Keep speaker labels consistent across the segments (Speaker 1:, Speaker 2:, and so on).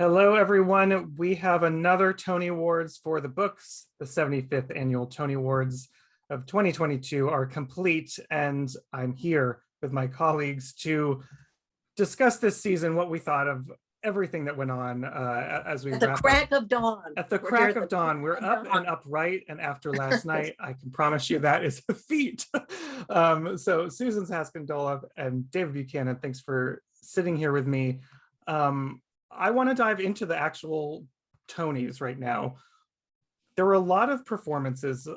Speaker 1: Hello, everyone. We have another Tony Awards for the books. The 75th Annual Tony Awards of 2022 are complete, and I'm here with my colleagues to discuss this season, what we thought of everything that went on as we
Speaker 2: At the
Speaker 1: wrap
Speaker 2: crack
Speaker 1: up.
Speaker 2: of dawn.
Speaker 1: At the crack of dawn. We're up and upright, and after last night, I can promise you that is a feat. So Susan Haskins-Doloff and David Buchanan, thanks for sitting here with me. I want to dive into the actual Tonys right now. There were a lot of performances.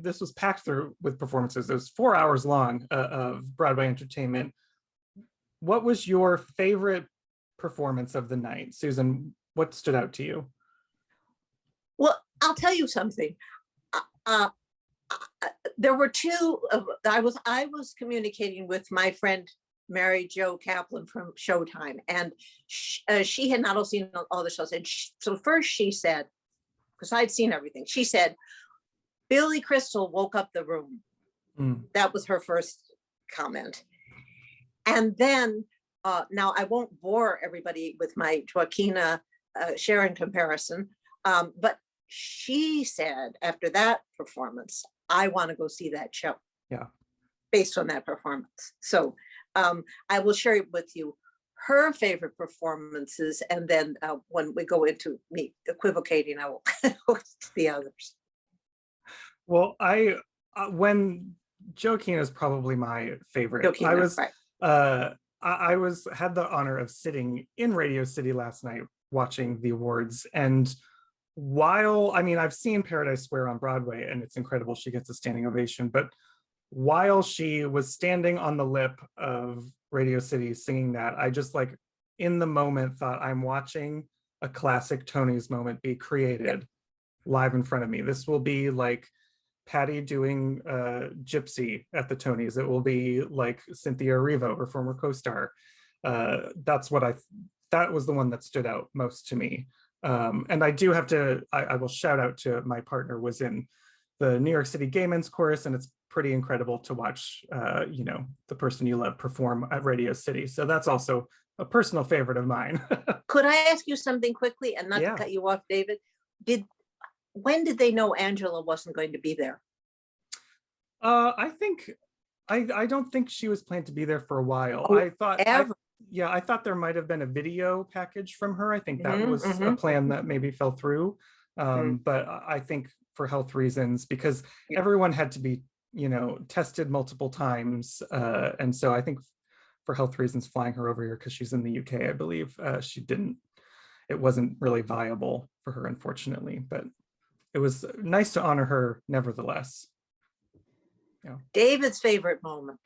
Speaker 1: This was packed through with performances. It was 4 hours long of Broadway entertainment. What was your favorite performance of the night? Susan, what stood out to you?
Speaker 2: Well, I'll tell you something. There were two. I was communicating with my friend Mary Jo Kaplan from Showtime, and she had not all seen all the shows. And so first she said, because I'd seen everything, she said, Billy Crystal woke up the room. That was her first comment. And then, now I won't bore everybody with my Joaquina Sharon comparison, but she said after that performance, I want to go see that show.
Speaker 1: Yeah. Based
Speaker 2: on that performance. So I will share with you her favorite performances, and then when we go into me equivocating, I will go to the others.
Speaker 1: Well, when Joaquina is probably my favorite.
Speaker 2: Joaquina,
Speaker 1: I had the honor of sitting in Radio City last night watching the awards, and while I've seen Paradise Square on Broadway and it's incredible, she gets a standing ovation, but while she was standing on the lip of Radio City singing that, I just in the moment thought, I'm watching a classic Tony's moment be created live in front of me. This will be like Patty doing Gypsy at the Tonys. It will be like Cynthia Erivo, her former co-star. That was the one that stood out most to me. And I do have to, I will shout out to my partner was in the New York City Gay Men's Chorus, and it's pretty incredible to watch, the person you love perform at Radio City. So that's also a personal favorite of mine.
Speaker 2: Could I ask you something quickly, and not to cut you off, David? When did they know Angela wasn't going to be there?
Speaker 1: I don't think she was planned to be there for a while. I thought there might have been a video package from her. I think that was a plan that maybe fell through. But I think for health reasons, because everyone had to be, tested multiple times. And so I think for health reasons, flying her over here, because she's in the UK, I believe, it wasn't really viable for her, unfortunately, but it was nice to honor her nevertheless. Yeah.
Speaker 2: David's favorite moment.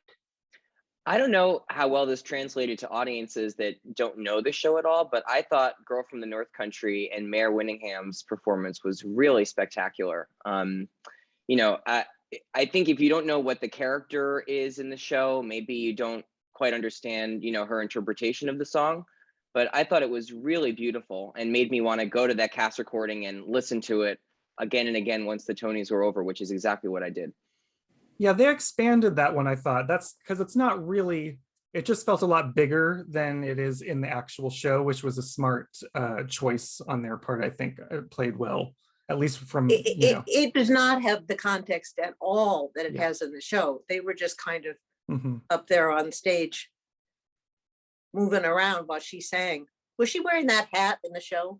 Speaker 3: I don't know how well this translated to audiences that don't know the show at all, but I thought Girl from the North Country and Mare Winningham's performance was really spectacular. I think if you don't know what the character is in the show, maybe you don't quite understand, her interpretation of the song. But I thought it was really beautiful and made me want to go to that cast recording and listen to it again and again once the Tonys were over, which is exactly what I did.
Speaker 1: Yeah, they expanded that one, I thought. That's because it's not really, it just felt a lot bigger than it is in the actual show, which was a smart choice on their part. I think it played well, at least from,
Speaker 2: It does not have the context at all that it has in the show. They were just kind of up there on stage, moving around while she sang. Was she wearing that hat in the show?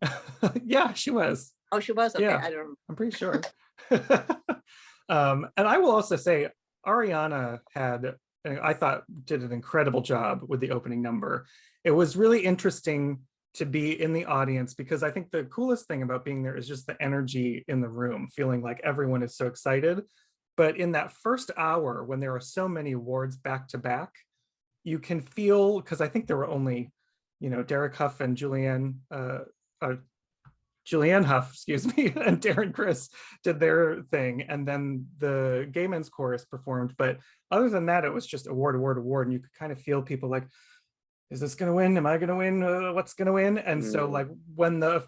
Speaker 1: Yeah, she was.
Speaker 2: Oh, she was? Okay,
Speaker 1: yeah,
Speaker 2: I don't know.
Speaker 1: I'm pretty sure. And I will also say Ariana I thought did an incredible job with the opening number. It was really interesting to be in the audience, because I think the coolest thing about being there is just the energy in the room, feeling like everyone is so excited. But in that first hour, when there are so many awards back to back, you can feel, because I think there were only, Derek Huff and Julianne Huff, and Darren Criss did their thing, and then the Gay Men's Chorus performed. But other than that, it was just award, and you could kind of feel people like, is this going to win? Am I going to win? What's going to win? And so when the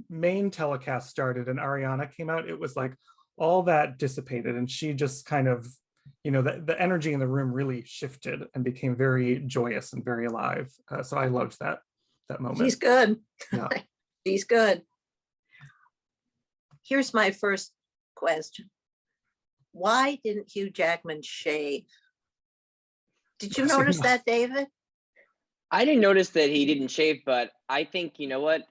Speaker 1: main telecast started and Ariana came out, it was like all that dissipated, and she just kind of, the energy in the room really shifted and became very joyous and very alive. So I loved that moment.
Speaker 2: She's good.
Speaker 1: Yeah.
Speaker 2: She's good. Here's my first question. Why didn't Hugh Jackman shave? Did you notice that, David?
Speaker 3: I didn't notice that he didn't shave, but I think, you know what?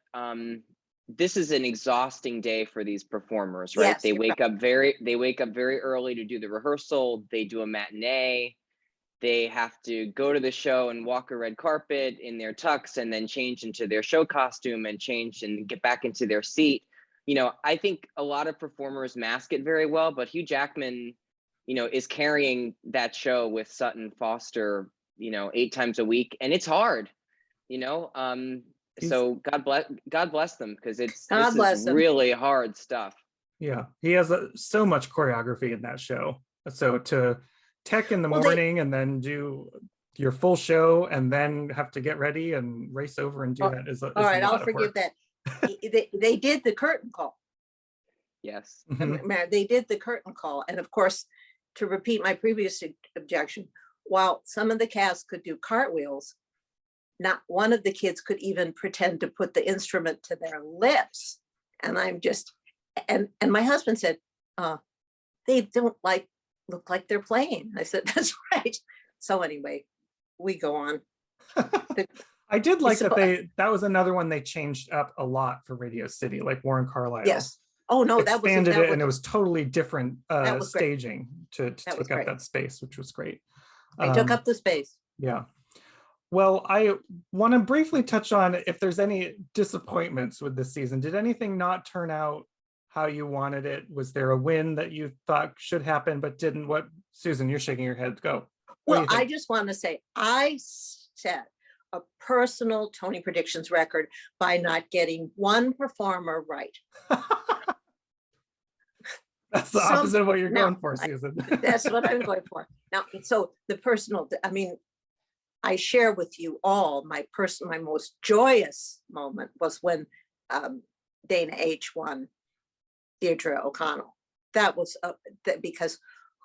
Speaker 3: This is an exhausting day for these performers, right?
Speaker 2: Yes,
Speaker 3: They wake up very early to do the rehearsal. They do a matinee. They have to go to the show and walk a red carpet in their tux and then change into their show costume and change and get back into their seat. You know, I think a lot of performers mask it very well, but Hugh Jackman, you know, is carrying that show with Sutton Foster, you know, 8 times a week, and it's hard, you know. So God bless them, because this is really hard stuff.
Speaker 1: Yeah, he has so much choreography in that show. So to tech in the morning and then do your full show and then have to get ready and race over and do that is all right.
Speaker 2: I'll forgive that. They did the curtain call.
Speaker 3: Yes.
Speaker 2: They did the curtain call. And of course, to repeat my previous objection, while some of the cast could do cartwheels, not one of the kids could even pretend to put the instrument to their lips. And I'm just, and my husband said, they don't look like they're playing. I said, that's right. So anyway, we go on.
Speaker 1: I did like that was another one they changed up a lot for Radio City, like Warren Carlyle.
Speaker 2: Yes. Oh no,
Speaker 1: expanded it, and it was totally different staging to take up that space, which was great.
Speaker 2: They took up the space.
Speaker 1: Yeah. Well, I want to briefly touch on if there's any disappointments with this season. Did anything not turn out how you wanted it? Was there a win that you thought should happen but didn't? What, Susan, you're shaking your head. Go.
Speaker 2: Well, I just want to say I set a personal Tony predictions record by not getting one performer right.
Speaker 1: That's the opposite of what you're going for, Susan.
Speaker 2: That's what I'm going for. Now, so the personal, I mean, I share with you all my most joyous moment was when Dana H won Deirdre O'Connell. That was because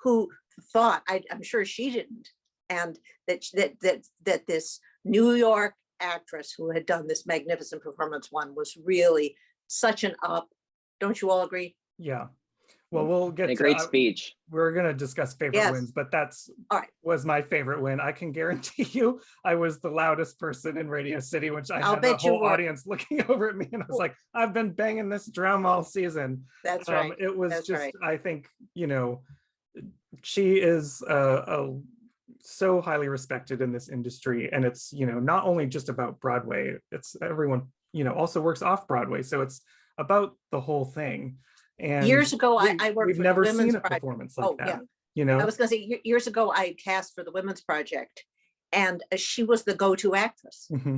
Speaker 2: who thought, I'm sure she didn't, and that this New York actress who had done this magnificent performance was really such an up. Don't you all agree?
Speaker 1: Yeah. Well, we'll get
Speaker 3: a great speech.
Speaker 1: We're going to discuss favorite wins, but that's all right. Was my favorite win. I can guarantee you I was the loudest person in Radio City, which I had the whole audience looking over at me. And I was like, I've been banging this drum all season.
Speaker 2: That's right.
Speaker 1: It was I think, you know, she is so highly respected in this industry. And it's, you know, not only just about Broadway, it's everyone, you know, also works off Broadway. So it's about the whole thing. And
Speaker 2: years ago, I worked.
Speaker 1: We've never seen a performance like that. Yeah. You know,
Speaker 2: I was going to say years ago, I cast for the Women's Project, and she was the go-to actress. Mm-hmm.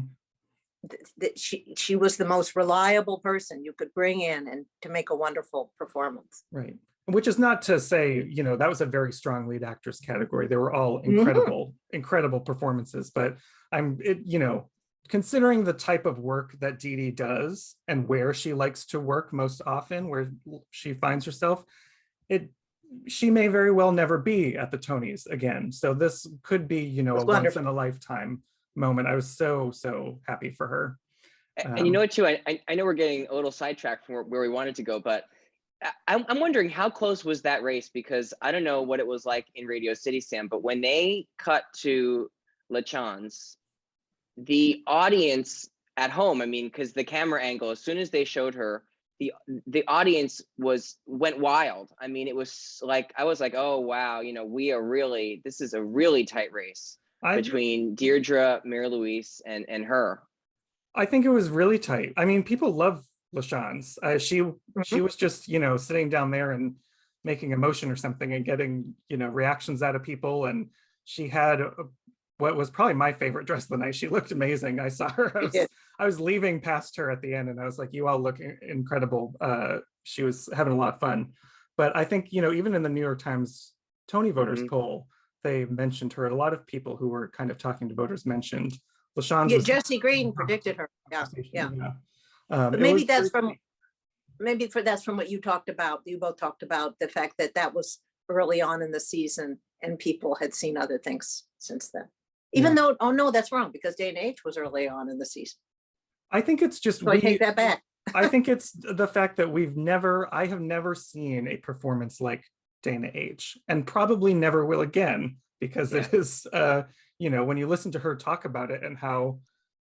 Speaker 2: She was the most reliable person you could bring in and to make a wonderful performance.
Speaker 1: Right. Which is not to say, you know, that was a very strong lead actress category. They were all incredible, incredible performances. But you know, considering the type of work that Dee Dee does and where she likes to work most often, where she finds herself, she may very well never be at the Tonys again. So this could be, you know, a once in a lifetime moment. I was so happy for her.
Speaker 3: And you know what, too, I know we're getting a little sidetracked from where we wanted to go, but I'm wondering how close was that race? Because I don't know what it was like in Radio City, Sam, but when they cut to LaChanze, the audience at home, I mean, because the camera angle, as soon as they showed her, the audience went wild. I mean, it was like, I was like, oh, wow, you know, this is a really tight race between Deirdre, Mary Louise, and her.
Speaker 1: I think it was really tight. I mean, people love LaChanze. She was just, you know, sitting down there and making a motion or something and getting, you know, reactions out of people. And she had what was probably my favorite dress of the night. She looked amazing. I saw her. I was leaving past her at the end and I was like, you all look incredible. She was having a lot of fun. But I think, you know, even in the New York Times Tony voters poll, they mentioned her. A lot of people who were kind of talking to voters mentioned LaChanze.
Speaker 2: Yeah, Jesse Green predicted her. Yeah. But maybe that's from what you talked about. You both talked about the fact that was early on in the season and people had seen other things since then. Even though, oh no, that's wrong, because Dana H was early on in the season.
Speaker 1: I think it's just,
Speaker 2: so I take that back.
Speaker 1: I think it's the fact that I have never seen a performance like Dana H, and probably never will again, because it is, when you listen to her talk about it and how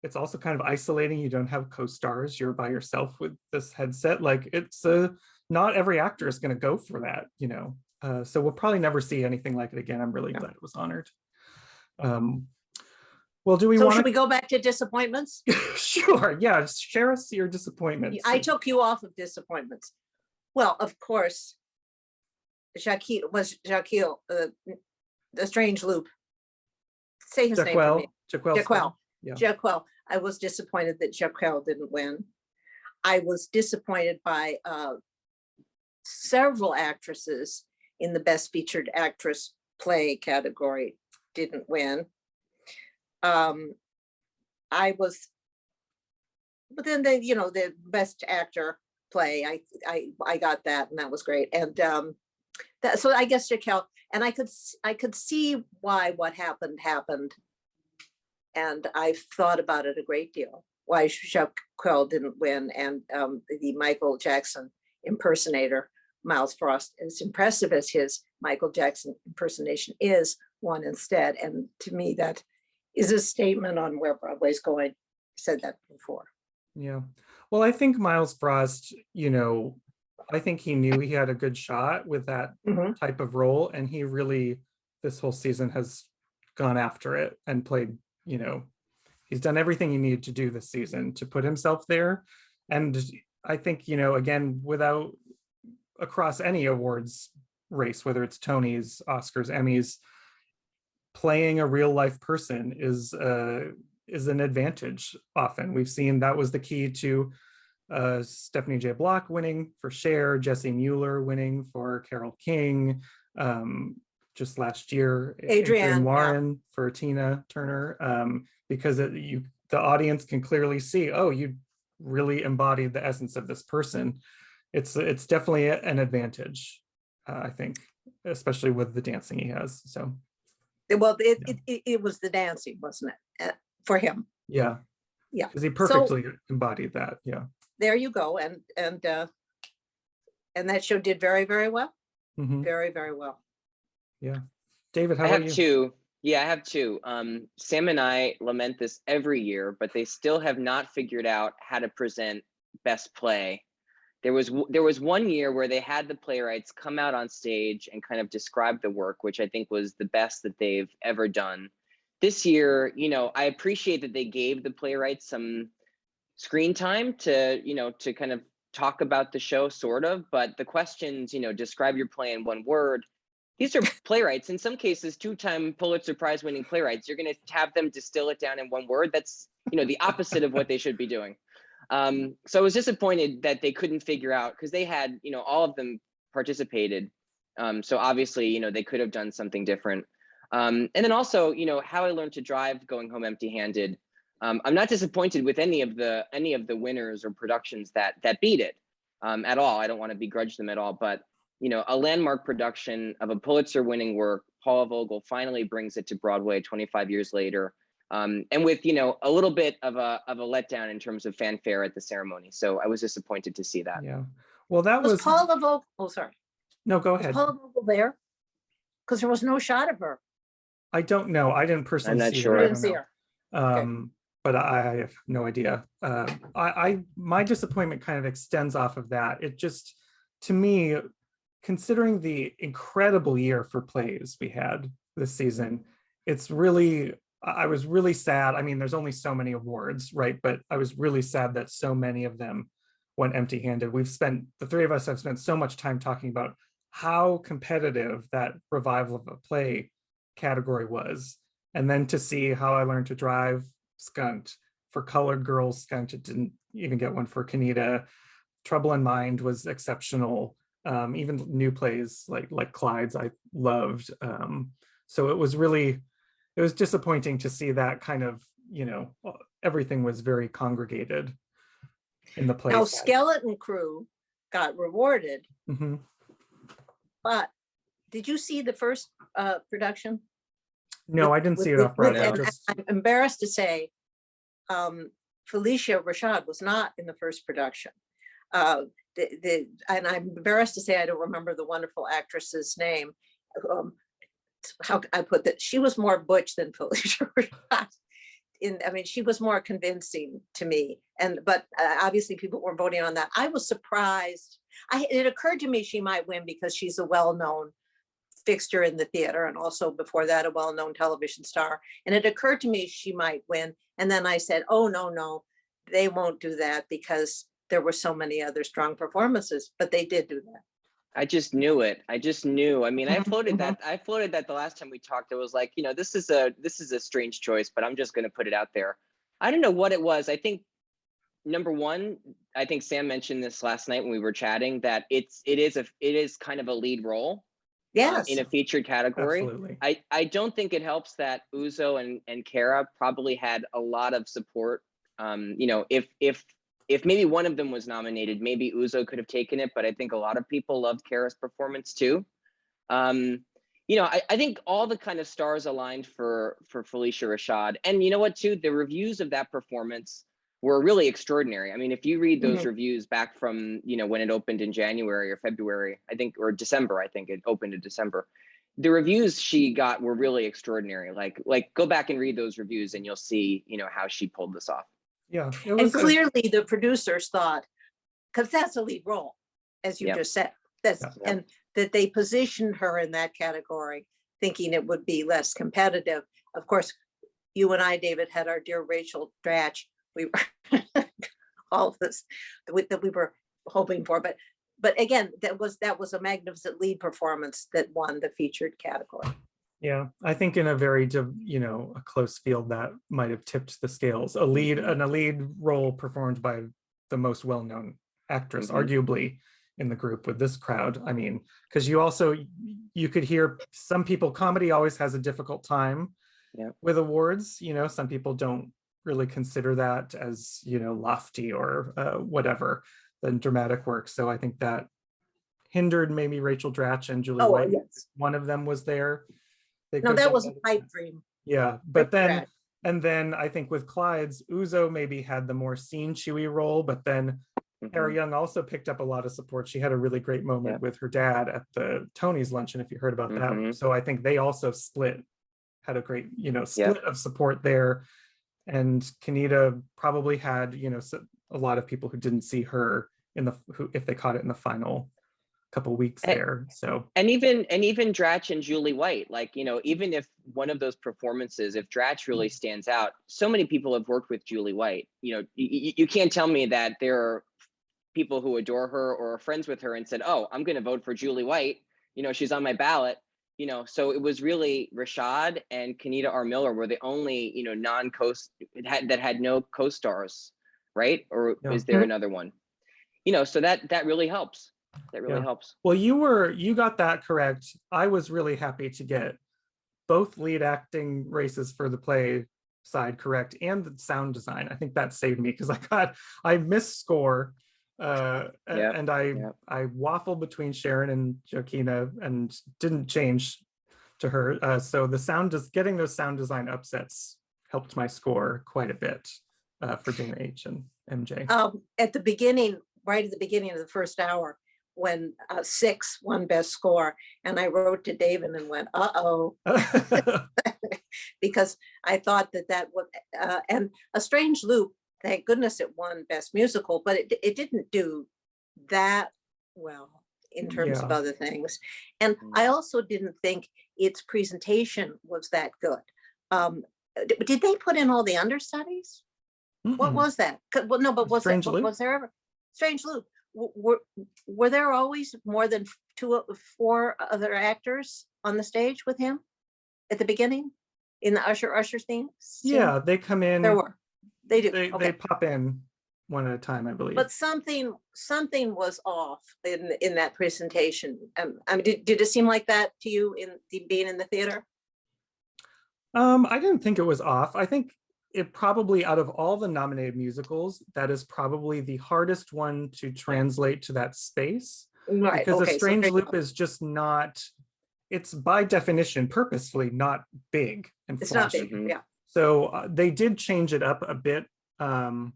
Speaker 1: it's also kind of isolating. You don't have co-stars, you're by yourself with this headset. Like it's not every actor is going to go for that, so we'll probably never see anything like it again. I'm really glad it was honored. Well, do we
Speaker 2: So
Speaker 1: want
Speaker 2: should we go back to disappointments?
Speaker 1: Sure, yeah, share us your disappointments.
Speaker 2: I took you off of disappointments. Well, of course, Jacqueline, the Strange Loop. Say his name for me. Jaquel.
Speaker 1: Yeah.
Speaker 2: Jaquel. I was disappointed that Jaquel didn't win. I was disappointed by several actresses in the Best Featured Actress Play category didn't win. But then the Best Actor Play, I got that, and that was great. And so I guess Jaquel, and I could see why what happened. And I've thought about it a great deal, why Jaquel didn't win. And the Michael Jackson impersonator, Miles Frost, as impressive as his Michael Jackson impersonation is, won instead. And to me, that is a statement on where Broadway's going. I said that before.
Speaker 1: Yeah. Well, I think Miles Frost, I think he knew he had a good shot with that type of role. And he really, this whole season, has gone after it and played, he's done everything he needed to do this season to put himself there. And I think, again, without across any awards race, whether it's Tonys, Oscars, Emmys, playing a real life person is an advantage. Often we've seen that was the key to Stephanie J. Block winning for Cher, Jessie Mueller winning for Carole King, just last year, Adrienne Warren for Tina Turner, because the audience can clearly see, oh, you really embodied the essence of this person. It's definitely an advantage, I think, especially with the dancing he has. So,
Speaker 2: well, it was the dancing, wasn't it, for him?
Speaker 1: Yeah, because he perfectly embodied that. Yeah,
Speaker 2: there you go. And that show did very, very well. Very, very well.
Speaker 1: Yeah. David, how
Speaker 3: about you?
Speaker 1: I have two.
Speaker 3: Yeah, I have two. Sam and I lament this every year, but they still have not figured out how to present Best Play. There was one year where they had the playwrights come out on stage and kind of describe the work, which I think was the best that they've ever done. This year, I appreciate that they gave the playwrights some screen time to kind of talk about the show, sort of, but the questions, describe your play in one word. These are playwrights, in some cases, 2-time Pulitzer Prize winning playwrights. You're going to have them distill it down in one word. That's, the opposite of what they should be doing. So I was disappointed that they couldn't figure out, because they had, all of them participated. So obviously, they could have done something different. And then also, How I Learned to Drive, going home empty-handed. I'm not disappointed with any of the winners or productions that beat it at all. I don't want to begrudge them at all, but a landmark production of a Pulitzer-winning work, Paula Vogel finally brings it to Broadway 25 years later, and with a little bit of a letdown in terms of fanfare at the ceremony. So I was disappointed to see that.
Speaker 1: Yeah, well, that was
Speaker 2: Paula Vogel. Oh, sorry.
Speaker 1: No, go ahead.
Speaker 2: Was Paula Vogel there? Because there was no shot of her.
Speaker 1: I don't know. I didn't personally.
Speaker 3: I'm not
Speaker 1: see
Speaker 3: sure.
Speaker 1: her.
Speaker 2: I didn't see her.
Speaker 1: Okay. But I have no idea. My disappointment kind of extends off of that. It just, to me, considering the incredible year for plays we had this season, I was really sad. I mean, there's only so many awards, right? But I was really sad that so many of them went empty-handed. The three of us have spent so much time talking about how competitive that revival of a play category was. And then to see How I Learned to Drive skunked, for Colored Girls skunked, it didn't even get one for Kenita. Trouble in Mind was exceptional. Even new plays like Clyde's I loved. So it was disappointing to see that kind of, everything was very congregated in the play.
Speaker 2: Now Skeleton Crew got rewarded, but did you see the first production?
Speaker 1: No, I didn't see it off Broadway.
Speaker 2: I'm embarrassed to say, Felicia Rashad was not in the first production. And I'm embarrassed to say I don't remember the wonderful actress's name. How I put that? She was more butch than Felicia Rashad. I mean, she was more convincing to me. But obviously people were voting on that. I was surprised. It occurred to me she might win because she's a well-known fixture in the theater, and also before that a well-known television star. And it occurred to me she might win. And then I said, oh no, they won't do that because there were so many other strong performances, but they did do that.
Speaker 3: I just knew it. I just knew. I mean, I floated that the last time we talked. It was like, you know, this is a strange choice, but I'm just going to put it out there. I don't know what it was. I think number one, I think Sam mentioned this last night when we were chatting, that it is kind of a lead role.
Speaker 2: Yes.
Speaker 3: In a featured category.
Speaker 1: Absolutely.
Speaker 3: I don't think it helps that Uzo and Kara probably had a lot of support. You know, if maybe one of them was nominated, maybe Uzo could have taken it, but I think a lot of people loved Kara's performance too. You know, I think all the kind of stars aligned for Felicia Rashad. And you know what too, the reviews of that performance were really extraordinary. I mean, if you read those reviews back from, you know, when it opened in January or February, I think, or December, I think it opened in December. The reviews she got were really extraordinary. Like go back and read those reviews and you'll see, you know, how she pulled this off.
Speaker 1: Yeah.
Speaker 2: And clearly the producers thought, because that's a lead role, as you just said, and that they positioned her in that category, thinking it would be less competitive. Of course, you and I, David, had our dear Rachel Dratch. We were all of this that we were hoping for, but again, that was a magnificent lead performance that won the featured category.
Speaker 1: Yeah, I think in a very, you know, a close field that might have tipped the scales. A lead role performed by the most well-known actress, arguably in the group with this crowd. I mean, because you could hear some people, comedy always has a difficult time with awards. You know, some people don't really consider that as, you know, lofty or whatever than dramatic work. So I think that hindered maybe Rachel Dratch and Julie White.
Speaker 2: Yes.
Speaker 1: One of them was there.
Speaker 2: No, that was a pipe dream.
Speaker 1: Yeah, but then, and then I think with Clyde's, Uzo maybe had the more scene chewy role, but then Kara Young also picked up a lot of support. She had a really great moment with her dad at the Tony's luncheon, if you heard about that. So I think they also had a great, you know, split of support there. And Kenita probably had, you know, a lot of people who didn't see her if they caught it in the final couple weeks there. So
Speaker 3: and even Dratch and Julie White, like, you know, even if one of those performances, if Dratch really stands out, so many people have worked with Julie White. You know, you can't tell me that there are people who adore her or are friends with her and said, oh, I'm going to vote for Julie White. You know, she's on my ballot. You know, so it was really Rashad and Kenita R. Miller were the only, you know, that had no co-stars, right? Or is there another one? You know, so that really helps. That really helps.
Speaker 1: Well, you got that correct. I was really happy to get both lead acting races for the play side correct and the sound design. I think that saved me because I missed score. And I waffled between Sharon and Joaquina and didn't change to her. So getting those sound design upsets helped my score quite a bit for Dana H and MJ.
Speaker 2: At the beginning, right at the beginning of the first hour, when 6 won best score, and I wrote to David and went, uh-oh, because I thought that would, and A Strange Loop, thank goodness it won Best Musical, but it didn't do that well in terms of other things. And I also didn't think its presentation was that good. Did they put in all the understudies? What was that? Well, no, but was there ever Strange Loop? Were there always more than 2 or 4 other actors on the stage with him at the beginning in the Usher theme?
Speaker 1: Yeah, they come in.
Speaker 2: There were. They do.
Speaker 1: They pop in one at a time, I believe.
Speaker 2: But something was off in that presentation. I mean, did it seem like that to you being in the theater?
Speaker 1: I didn't think it was off. I think it probably, out of all the nominated musicals, that is probably the hardest one to translate to that space.
Speaker 2: Right.
Speaker 1: Because A Strange Loop is just not, it's by definition purposefully not big and flashy.
Speaker 2: It's not big, yeah.
Speaker 1: So they did change it up a bit and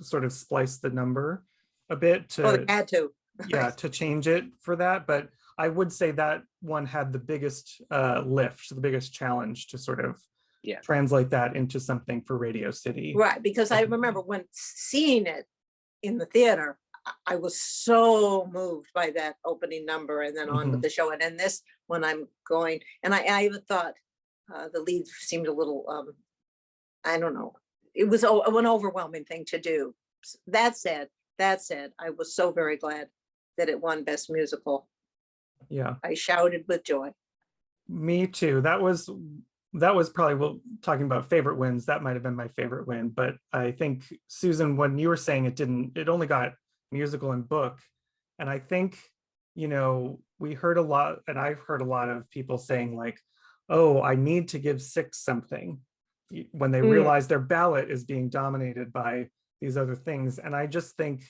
Speaker 1: sort of splice the number. a bit
Speaker 2: Oh,
Speaker 1: to
Speaker 2: they had to.
Speaker 1: yeah, to change it for that. But I would say that one had the biggest lift, the biggest challenge to sort of
Speaker 3: Yeah.
Speaker 1: translate that into something for Radio City.
Speaker 2: Right, because I remember when seeing it in the theater, I was so moved by that opening number and then on with the show. And then this when I'm going, and I even thought the lead seemed a little, I don't know, it was an overwhelming thing to do. That said, I was so very glad that it won Best Musical.
Speaker 1: Yeah.
Speaker 2: I shouted with joy.
Speaker 1: Me too. That was probably, well, talking about favorite wins, that might have been my favorite win. But I think, Susan, when you were saying it only got musical and book. And I think, we heard a lot, and I've heard a lot of people saying like, oh, I need to give Six something, when they realize their ballot is being dominated by these other things. And I just think,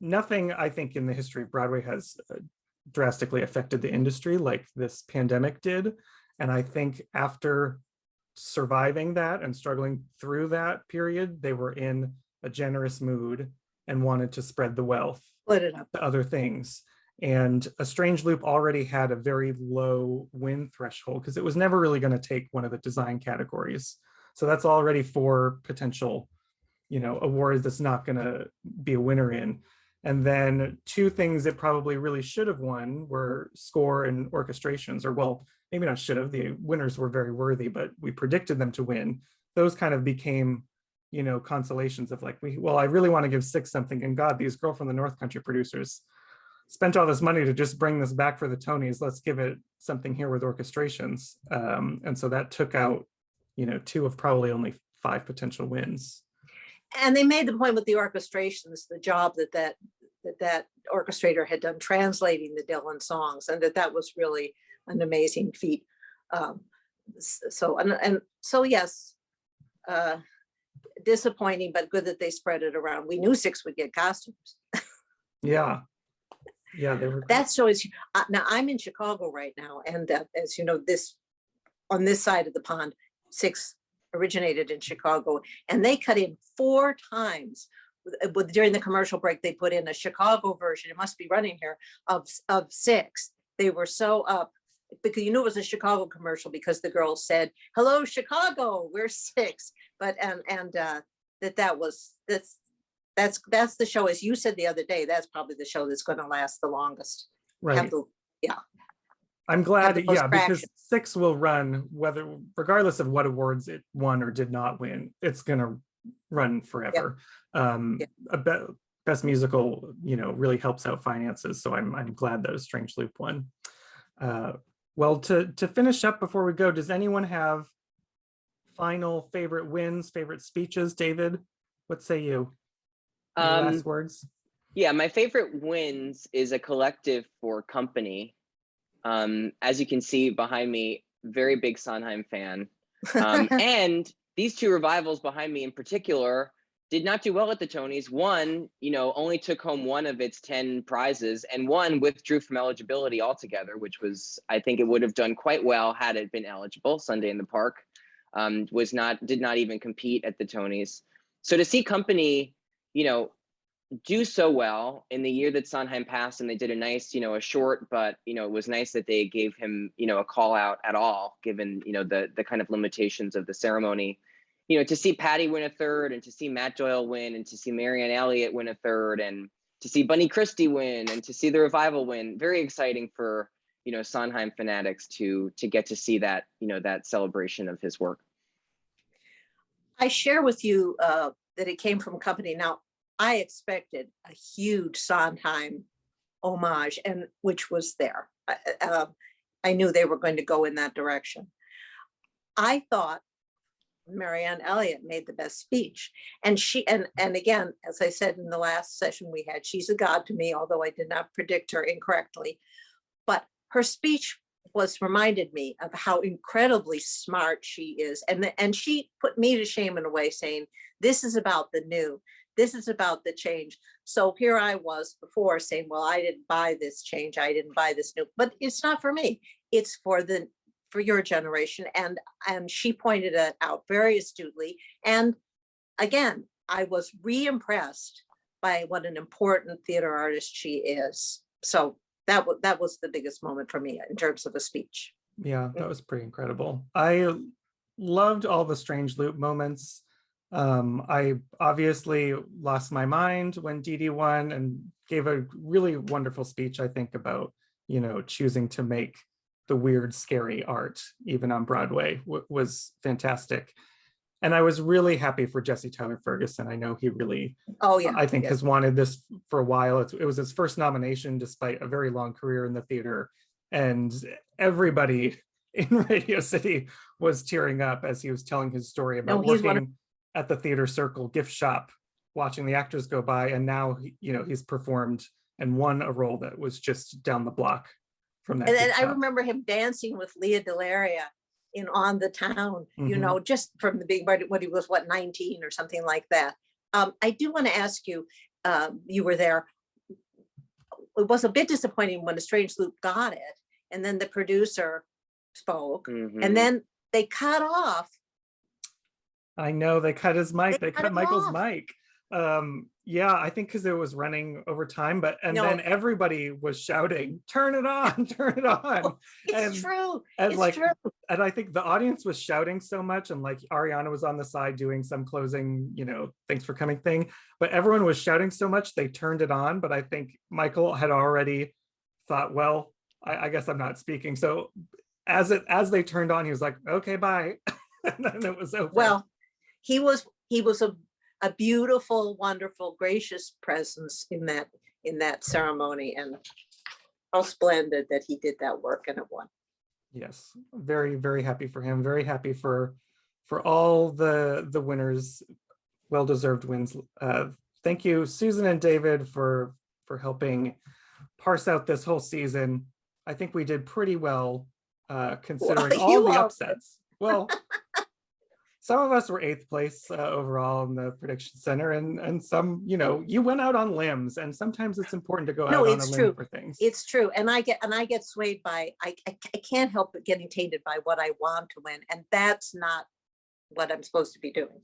Speaker 1: nothing I think in the history of Broadway has drastically affected the industry like this pandemic did. And I think after surviving that and struggling through that period, they were in a generous mood and wanted to spread the wealth
Speaker 2: to
Speaker 1: other things. And A Strange Loop already had a very low win threshold because it was never really going to take one of the design categories. So that's already 4 potential, awards that's not going to be a winner in. And then 2 things that probably really should have won were score and orchestrations, or well, maybe not should have. The winners were very worthy, but we predicted them to win. Those kind of became, consolations of like, I really want to give Six something. And God, these Girl from the North Country producers spent all this money to just bring this back for the Tonys. Let's give it something here with orchestrations. And so that took out, 2 of probably only 5 potential wins.
Speaker 2: And they made the point with the orchestrations, the job that orchestrator had done translating the Dylan songs, and that was really an amazing feat. So yes, disappointing, but good that they spread it around. We knew Six would get costumes.
Speaker 1: Yeah, they were.
Speaker 2: That show is now. I'm in Chicago right now, and as you know, on this side of the pond, Six originated in Chicago, and they cut in 4 times. During the commercial break, they put in a Chicago version. It must be running here of Six. They were so up because it was a Chicago commercial because the girls said, "Hello, Chicago, we're Six." But that's the show, as you said the other day. That's probably the show that's going to last the longest.
Speaker 1: Right.
Speaker 2: Yeah.
Speaker 1: I'm glad, because Six will run regardless of what awards it won or did not win. It's going to run forever. Best Musical, really helps out finances. So I'm glad that A Strange Loop won. Well, to finish up before we go, does anyone have final favorite wins, favorite speeches? David, what say you? Last words?
Speaker 3: Yeah, my favorite wins is a collective for Company. As you can see behind me, very big Sondheim fan. And these 2 revivals behind me in particular did not do well at the Tonys. One, only took home 1 of its 10 prizes, and 1 withdrew from eligibility altogether, which was, I think it would have done quite well had it been eligible. Sunday in the Park did not even compete at the Tonys. So to see Company, do so well in the year that Sondheim passed, and they did a nice, a short, but it was nice that they gave him, a call out at all, given the kind of limitations of the ceremony. To see Patty win a 3rd, and to see Matt Doyle win, and to see Marianne Elliott win a 3rd, and to see Bunny Christie win, and to see the revival win, very exciting for Sondheim fanatics to get to see that that celebration of his work.
Speaker 2: I share with you that it came from Company. Now, I expected a huge Sondheim homage, and which was there. I knew they were going to go in that direction. I thought Marianne Elliott made the best speech, and and again, as I said in the last session we had, she's a god to me, although I did not predict her incorrectly. But her speech reminded me of how incredibly smart she is, and she put me to shame in a way, saying, "This is about the new. This is about the change." So here I was before saying, well, I didn't buy this change. I didn't buy this new, but it's not for me. It's for your generation. And she pointed it out very astutely. And again, I was re-impressed by what an important theater artist she is. So that was the biggest moment for me in terms of a speech.
Speaker 1: Yeah, that was pretty incredible. I loved all the strange loop moments. I obviously lost my mind when Dee Dee won and gave a really wonderful speech, I think, about, you know, choosing to make the weird, scary art, even on Broadway, was fantastic. And I was really happy for Jesse Tyler Ferguson. I know he really, I think, has wanted this for a while. It was his first nomination, despite a very long career in the theater. And everybody in Radio City was tearing up as he was telling his story about working at the Theater Circle gift shop, watching the actors go by. And now, you know, he's performed and won a role that was just down the block from that.
Speaker 2: And then I remember him dancing with Leah Delaria in On the Town, you know, just from the big, when he was, 19 or something like that. I do want to ask you, you were there. It was a bit disappointing when A Strange Loop got it, and then the producer spoke, and then they cut off.
Speaker 1: I know, they cut his mic. They cut Michael's mic. Yeah, I think because it was running over time, then everybody was shouting, "Turn it on, turn it on."
Speaker 2: It's true.
Speaker 1: And and I think the audience was shouting so much, and like Ariana was on the side doing some closing, you know, thanks for coming thing, but everyone was shouting so much they turned it on. But I think Michael had already thought, well, I guess I'm not speaking. So as they turned on, he was like, okay, bye. And then it was over.
Speaker 2: Well, he was a beautiful, wonderful, gracious presence in that ceremony, and how splendid that he did that work and it won.
Speaker 1: Yes, very, very happy for him. Very happy for all the winners, well-deserved wins. Thank you, Susan and David, for helping parse out this whole season. I think we did pretty well, considering all the upsets. Well, some of us were 8th place overall in the prediction center, and some, you know, you went out on limbs, and sometimes it's important to go out on a limb for things.
Speaker 2: It's true, and I get swayed by, I can't help but getting tainted by what I want to win, and that's not what I'm supposed to be doing.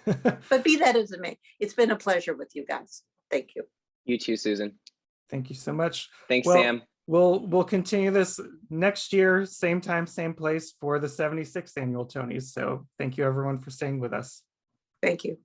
Speaker 2: But be that as it may, it's been a pleasure with you guys. Thank you.
Speaker 3: You too, Susan.
Speaker 1: Thank you so much.
Speaker 3: Thanks, Sam.
Speaker 1: We'll continue this next year, same time, same place, for the 76th annual Tonys. So thank you everyone for staying with us.
Speaker 2: Thank you.